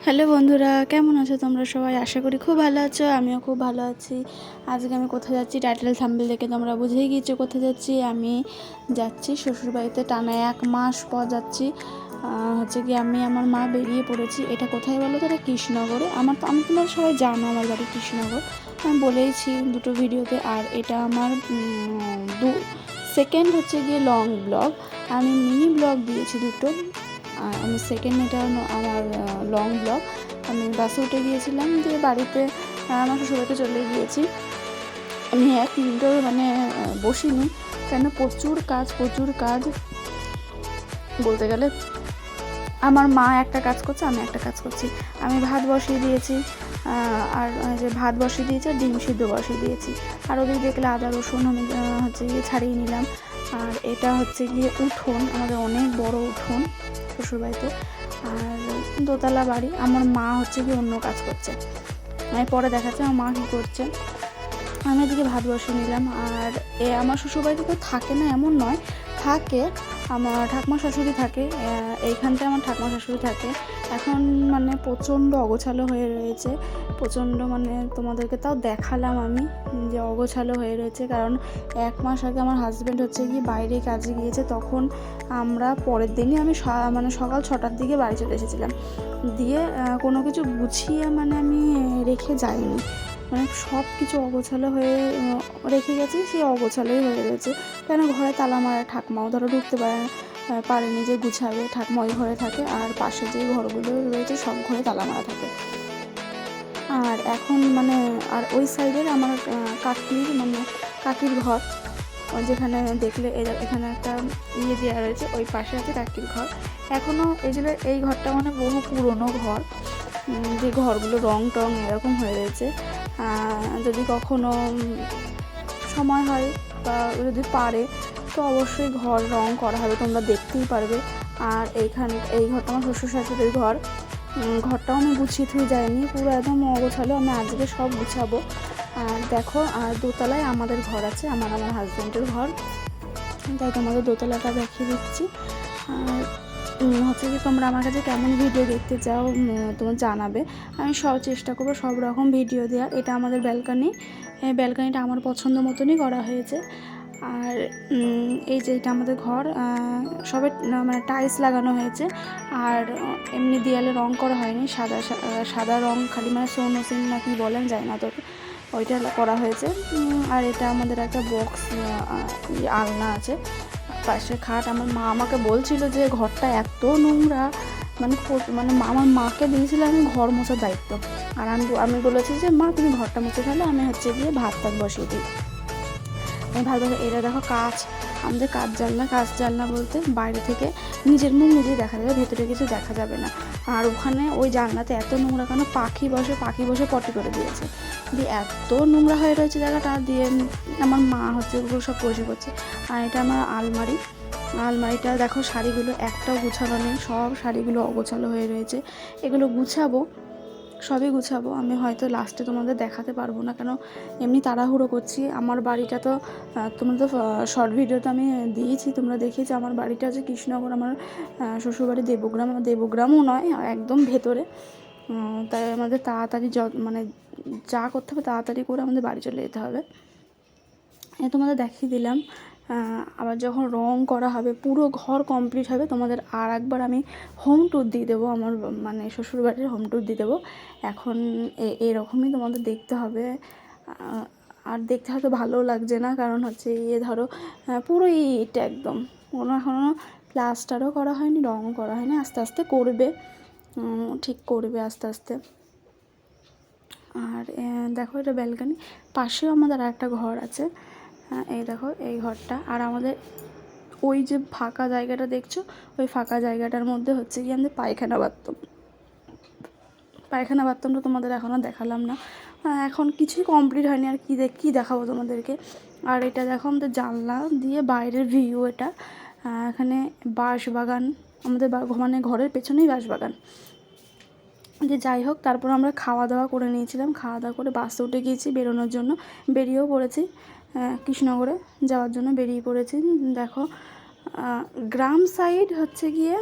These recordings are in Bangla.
হ্যালো বন্ধুরা, কেমন আছো তোমরা সবাই? আশা করি খুব ভালো আছো। আমিও খুব ভালো আছি। আজকে আমি কোথায় যাচ্ছি টাইটেল থাম্বনেল দেখে তোমরা বুঝেই গিয়েছো কোথায় যাচ্ছি। আমি যাচ্ছি শ্বশুরবাড়িতে, টানা 1 মাস পর যাচ্ছি। হচ্ছে কি আমি আমার মা বেরিয়ে পড়েছি। এটা কোথায় বলো তো? এটা কৃষ্ণনগরে। আমি তোমরা সবাই জানো আমার বাড়ি কৃষ্ণনগর, আমি বলেইছি দুটো ভিডিওতে। আর এটা আমার সেকেন্ড হচ্ছে গিয়ে লং ব্লগ। আমি মিনি ব্লগ দিয়েছি দুটো, আর আমি সেকেন্ড এটা আমার লং ব্লগ। আমি বাসে উঠে গিয়েছিলাম, দিয়ে বাড়িতে আমার শ্বশুরবাড়িতে চলে গিয়েছি। আমি 1 মিনিটও বসিনি, কেন প্রচুর কাজ বলতে গেলে। আমার মা একটা কাজ করছে, আমি একটা কাজ করছি। আমি ভাত বসিয়ে দিয়েছি, আর যে ভাত বসিয়ে দিয়েছি আর ডিম সিদ্ধ বসিয়ে দিয়েছি। আর ওদিকে দেখলে আদা রসুন আমি হচ্ছে গিয়ে ছাড়িয়ে নিলাম। আর এটা হচ্ছে গিয়ে উঠোন, আমাদের অনেক বড় উঠোন শ্বশুরবাড়িতে, আর দোতলা বাড়ি। আমার মা হচ্ছে গিয়ে অন্য কাজ করছে, আমি পরে দেখাচ্ছি আমার মা কী করছে। আমি এদিকে ভাত বসিয়ে নিলাম। আর আমার শ্বশুরবাড়িতে তো থাকে না এমন নয়, থাকে। আমার ঠাকুমা শাশুড়ি থাকে, এইখানটায় আমার ঠাকুমা শাশুড়ি থাকে। এখন প্রচণ্ড অগোছালো হয়ে রয়েছে, প্রচণ্ড তোমাদেরকে তাও দেখালাম আমি যে অগোছালো হয়ে রয়েছে। কারণ 1 মাস আগে আমার হাজব্যান্ড হচ্ছে গিয়ে বাইরে কাজে গিয়েছে, তখন আমরা পরের দিনই আমি সকাল 6টার দিকে বাড়ি চলে এসেছিলাম। দিয়ে কোনো কিছু গুছিয়ে আমি রেখে যাইনি, সব কিছু অগোছালো হয়ে রেখে গেছি, সেই অগোছালোই হয়ে রয়েছে। কেন ঘরে তালা মারা, ঠাকমাও ধরো ঢুকতে পারেনি যে গুছাবে। ঠাকমা ওই ঘরে থাকে, আর পাশে যে ঘরগুলো রয়েছে সব ঘরে তালা মারা থাকে। আর এখন আর ওই সাইডের আমার কাকির ঘর, যেখানে দেখলে এখানে একটা দেওয়া রয়েছে, ওই পাশে আছে কাকির ঘর। এখনও এই ঘরটা বহু পুরনো ঘর, যে ঘরগুলো রং টং এরকম হয়ে রয়েছে। যদি কখনো সময় হয় বা যদি পারে তো অবশ্যই ঘর রং করা হবে, তোমরা দেখতেই পারবে। আর এই ঘরটা আমার শ্বশুর শাশুড়ির ঘর। ঘরটাও আমি গুছিয়ে থুয়ে যাইনি, পুরো একদম অগোছালো। আমি আজকে সব গুছাবো। আর দেখো, আর দোতলায় আমাদের ঘর আছে, আমার হাজব্যান্ডের ঘর, তাই তোমাদের দোতলাটা দেখিয়ে দিচ্ছি। আর হচ্ছে কি তোমরা আমার কাছে কেমন ভিডিও দেখতে চাও তোমরা জানাবে, আমি সব চেষ্টা করবো সব রকম ভিডিও দেওয়ার। এটা আমাদের ব্যালকানি, এই ব্যালকানিটা আমার পছন্দ মতনই করা হয়েছে। আর এই যে এটা আমাদের ঘর, সবে টাইলস লাগানো হয়েছে। আর এমনি দেয়ালে রং করা হয়নি, সাদা রং খালি, সোনোসিন না কি বলেন যায় না, তো ওইটা করা হয়েছে। আর এটা আমাদের একটা বক্স আলনা আছে, পাশে খাট। আমার মা আমাকে বলছিল যে ঘরটা এত নোংরা, আমার মাকে দিয়েছিলাম আমি ঘর মোছার দায়িত্ব। আর আমি বলেছি যে মা তুমি ঘরটা মুছে ফেলো, আমি হচ্ছে গিয়ে ভাত বসিয়ে দিই। আমি ভাত বসে, এটা দেখো কাঁচ, আমাদের কাঁচ জানলা বলতে বাইরে থেকে নিজের মুখ নিজেই দেখা যাবে, ভেতরে কিছু দেখা যাবে না। আর ওখানে ওই জানলাতে এত নোংরা, কেন পাখি বসে পটি করে দিয়েছে, দিয়ে এত নোংরা হয়ে রয়েছে জায়গাটা। দিয়ে আমার মা হচ্ছে ওগুলো সব পরিষ্কার করছে। আর এটা আমার আলমারিটা দেখো, শাড়িগুলো একটাও গুছানো নেই, সব শাড়িগুলো অগোছালো হয়ে রয়েছে। এগুলো সবই গুছাবো। আমি হয়তো লাস্টে তোমাদের দেখাতে পারবো না, কেন এমনি তাড়াহুড়ো করছি। আমার বাড়িটা তো তোমরা তো শর্ট ভিডিওতে আমি দিয়েছি, তোমরা দেখেছি। আমার বাড়িটা হচ্ছে কৃষ্ণনগর, আমার শ্বশুরবাড়ি দেবগ্রামও নয়, একদম ভেতরে। তাই আমাদের তাড়াতাড়ি যা করতে হবে তাড়াতাড়ি করে আমাদের বাড়ি চলে যেতে হবে। তোমাদের দেখিয়ে দিলাম। আবার যখন রং করা হবে, পুরো ঘর কমপ্লিট হবে, তোমাদের আর একবার আমি হোম ট্যুর দিয়ে দেবো, আমার শ্বশুরবাড়ির হোম ট্যুর দিয়ে দেবো। এখন এরকমই তোমাদের দেখতে হবে। আর দেখতে হয়তো ভালোও লাগছে না, কারণ হচ্ছে ধরো পুরো ইট একদম, এখনও প্লাস্টারও করা হয়নি, রঙও করা হয়নি, আস্তে আস্তে করবে, ঠিক করবে আস্তে আস্তে। আর দেখো, এটা ব্যালকানি, পাশেও আমাদের আর একটা ঘর আছে। এই দেখো এই ঘরটা। আর আমাদের ওই যে ফাঁকা জায়গাটা দেখছো, ওই ফাঁকা জায়গাটার মধ্যে হচ্ছে কি আমাদের পায়খানা বাথরুমটা তোমাদের এখনও দেখালাম না, এখন কিছুই কমপ্লিট হয়নি। আর কী দেখাবো তোমাদেরকে। আর এটা দেখো আমাদের জানলা দিয়ে বাইরের ভিউ, এটা এখানে বাঁশবাগান, আমাদের ঘরের পেছনেই বাঁশবাগান। যে যাই হোক, তারপর আমরা খাওয়া দাওয়া করে নিয়েছিলাম, খাওয়া দাওয়া করে বাসে উঠে গিয়েছি বেরোনোর জন্য, বেরিয়েও পড়েছি, কৃষ্ণনগরে যাওয়ার জন্য বেরিয়ে পড়েছি। দেখো গ্রাম সাইড হচ্ছে গিয়ে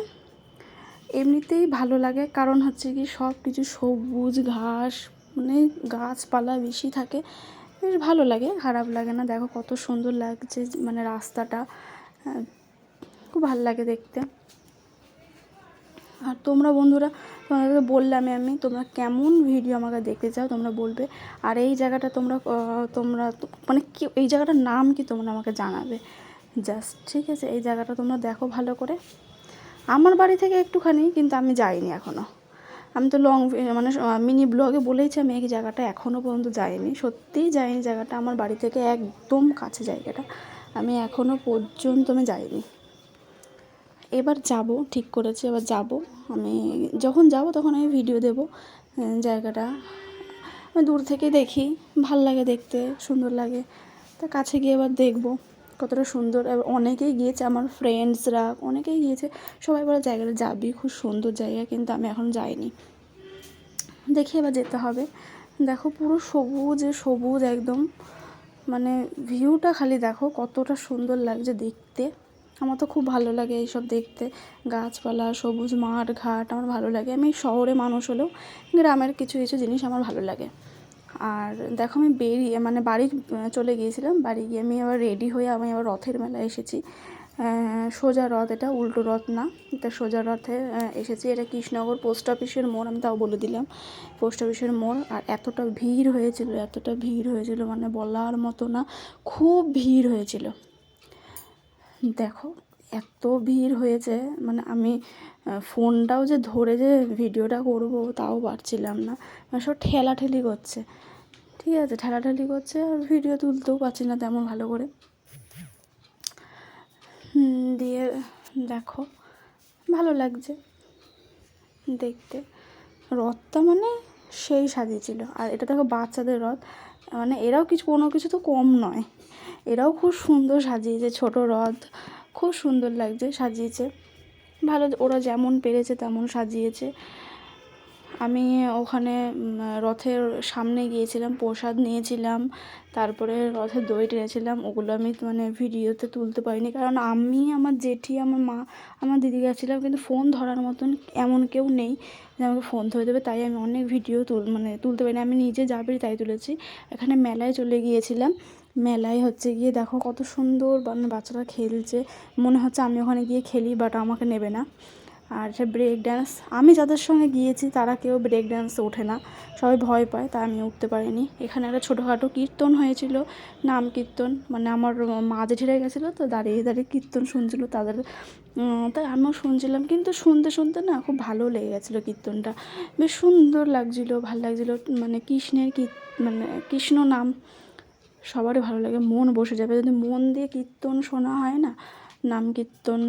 এমনিতেই ভালো লাগে, কারণ হচ্ছে কি সব কিছু সবুজ ঘাস, মানে গাছপালা বেশি থাকে, বেশ ভালো লাগে, খারাপ লাগে না। দেখো কত সুন্দর লাগছে মানে রাস্তাটা, খুব ভালো লাগে দেখতে। আর তোমরা বন্ধুরা, তোমাদের বললাম আমি, তোমরা কেমন ভিডিও আমাকে দেখতে চাও তোমরা বলবে। আর এই জায়গাটা তোমরা মানে কি, এই জায়গাটার নাম কি তোমরা আমাকে জানাবে জাস্ট, ঠিক আছে? এই জায়গাটা তোমরা দেখো ভালো করে। আমার বাড়ি থেকে একটুখানি, কিন্তু আমি যাইনি এখনও। আমি তো মানে মিনি ব্লগে বলেইছি আমি এই জায়গাটা এখনও পর্যন্ত যাইনি, সত্যিই যাইনি। জায়গাটা আমার বাড়ি থেকে একদম কাছে জায়গাটা, আমি এখনও পর্যন্ত আমি যাইনি। এবার যাব, ঠিক করেছি এবার যাব। আমি যখন যাব তখন আমি ভিডিও দেব জায়গাটা। আমি দূর থেকে দেখি, ভাল লাগে দেখতে, সুন্দর লাগে। তা কাছে গিয়ে এবার দেখব কতটা সুন্দর। এবার অনেকেই গিয়েছে, আমার ফ্রেন্ডসরা অনেকেই গিয়েছে, সবাই বলে জায়গাটা যাবি, খুব সুন্দর জায়গা, কিন্তু আমি এখন যাইনি। দেখি এবার যেতে হবে। দেখো পুরো সবুজে সবুজ একদম, মানে ভিউটা খালি দেখো কতটা সুন্দর লাগছে দেখতে। আমার তো খুব ভালো লাগে এইসব দেখতে, গাছপালা, সবুজ মাঠ ঘাট আমার ভালো লাগে। আমি শহরে মানুষ হলেও গ্রামের কিছু কিছু জিনিস আমার ভালো লাগে। আর দেখো আমি বেরিয়ে মানে বাড়ি চলে গিয়েছিলাম, বাড়ি গিয়ে আমি আবার রেডি হয়ে আমি আবার রথের মেলায় এসেছি। সোজা রথ, এটা উল্টো রথ না, এটা সোজা রথে এসেছি। এটা কৃষ্ণনগর পোস্ট অফিসের মোড়, আমি তাও বলে দিলাম পোস্ট অফিসের মোড়। আর এতটা ভিড় হয়েছিল মানে বলার মতো না, খুব ভিড় হয়েছিল। দেখো এত ভিড় হয়েছে, মানে আমি ফোনটাও যে ধরে যে ভিডিওটা করব তাও পারছিলাম না, মানে সব ঠেলাঠেলি করছে, ঠিক আছে, ঠেলাঠেলি করছে, আর ভিডিও তুলতেও পারছি না তেমন ভালো করে। দিয়ে দেখো ভালো লাগছে দেখতে, রথটা মানে সেই সাজিয়েছিল। আর এটা দেখো বাচ্চাদের রথ, মানে এরাও কোনো কিছু তো কম নয়, এরাও খুব সুন্দর সাজিয়েছে, ছোট রথ, খুব সুন্দর লাগছে সাজিয়েছে, ভালো, ওরা যেমন পেরেছে তেমন সাজিয়েছে। আমি ওখানে রথের সামনে গিয়েছিলাম, প্রসাদ নিয়েছিলাম, তারপরে রথের দড়ি টেনেছিলাম। ওগুলো আমি মানে ভিডিওতে তুলতে পারিনি, কারণ আমি, আমার জেঠি, আমার মা, আমার দিদি গেছিলাম, কিন্তু ফোন ধরার মতন এমন কেউ নেই যে আমাকে ফোন ধরে দেবে, তাই আমি অনেক ভিডিও তুলতে পারিনি। আমি নিজে যাবেই তাই তুলেছি। এখানে মেলায় চলে গিয়েছিলাম, মেলায় হচ্ছে গিয়ে দেখো কত সুন্দর মানে বাচ্চারা খেলছে, মনে হচ্ছে আমি ওখানে গিয়ে খেলি, বাট আমাকে নেবে না। আর সে ব্রেক ডান্স, আমি যাদের সঙ্গে গিয়েছি তারা কেউ ব্রেক ডান্সে ওঠে না, সবাই ভয় পায়, তাই আমি উঠতে পারিনি। এখানে একটা ছোটোখাটো কীর্তন হয়েছিল, নাম কীর্তন, মানে আমার মা জেঠিরা গেছিলো তো, দাঁড়িয়ে দাঁড়িয়ে কীর্তন শুনছিল তাদের, তাই আমিও শুনছিলাম। কিন্তু শুনতে শুনতে না খুব ভালো লেগে গেছিলো কীর্তনটা, বেশ সুন্দর লাগছিলো, ভালো লাগছিলো। মানে মানে কৃষ্ণ নাম সবারই ভালো লাগে, মন বসে যাবে যদি মন দিয়ে কীর্তন শোনা হয় না, নাম কীর্তন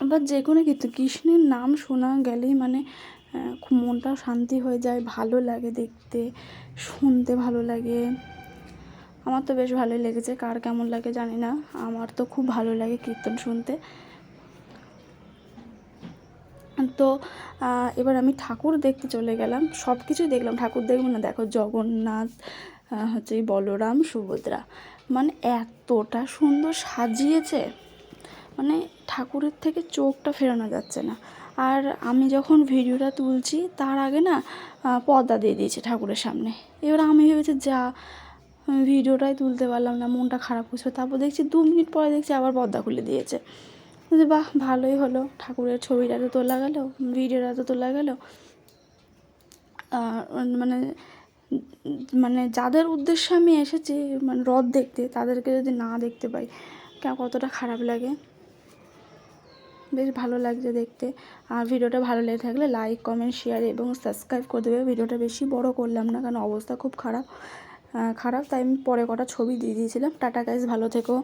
বা যে কোনো কীর্তন, কৃষ্ণের নাম শোনা গেলেই মানে খুব মনটাও শান্তি হয়ে যায়, ভালো লাগে দেখতে, শুনতে ভালো লাগে। আমার তো বেশ ভালোই লেগেছে, কার কেমন লাগে জানি না, আমার তো খুব ভালো লাগে কীর্তন শুনতে। তো এবার আমি ঠাকুর দেখতে চলে গেলাম, সব কিছুই দেখলাম, ঠাকুর দেখবো না, দেখো জগন্নাথ, হচ্ছে বলরাম, সুভদ্রা, মানে এতটা সুন্দর সাজিয়েছে, মানে ঠাকুরের থেকে চোখটা ফেরানো যাচ্ছে না। আর আমি যখন ভিডিওটা তুলছি তার আগে না পর্দা দিয়ে দিয়েছে ঠাকুরের সামনে। এবার আমি ভেবেছি যা, ভিডিওটাই তুলতে পারলাম না, মনটা খারাপ হচ্ছে। তারপর দেখছি 2 মিনিট পরে দেখছি আবার পর্দা খুলে দিয়েছে। বাহ, ভালোই হলো, ঠাকুরের ছবিটা তো তোলা গেল, ভিডিওটা তো তোলা গেল। মানে মানে যাদের উদ্দেশ্যে আমি এসেছি মানে রথ দেখতে, তাদেরকে যদি না দেখতে পাই কতটা খারাপ লাগে। বেশ ভালো লাগছে দেখতে। আর ভিডিওটা ভালো লেগে থাকলে লাইক, কমেন্ট, শেয়ার এবং সাবস্ক্রাইব করে দেবে। ভিডিওটা বেশি বড় করলাম না, কারণ অবস্থা খুব খারাপ, তাই আমি পরে কটা ছবি দিয়ে দিয়েছিলাম। টাটা গাইস, ভালো থেকো।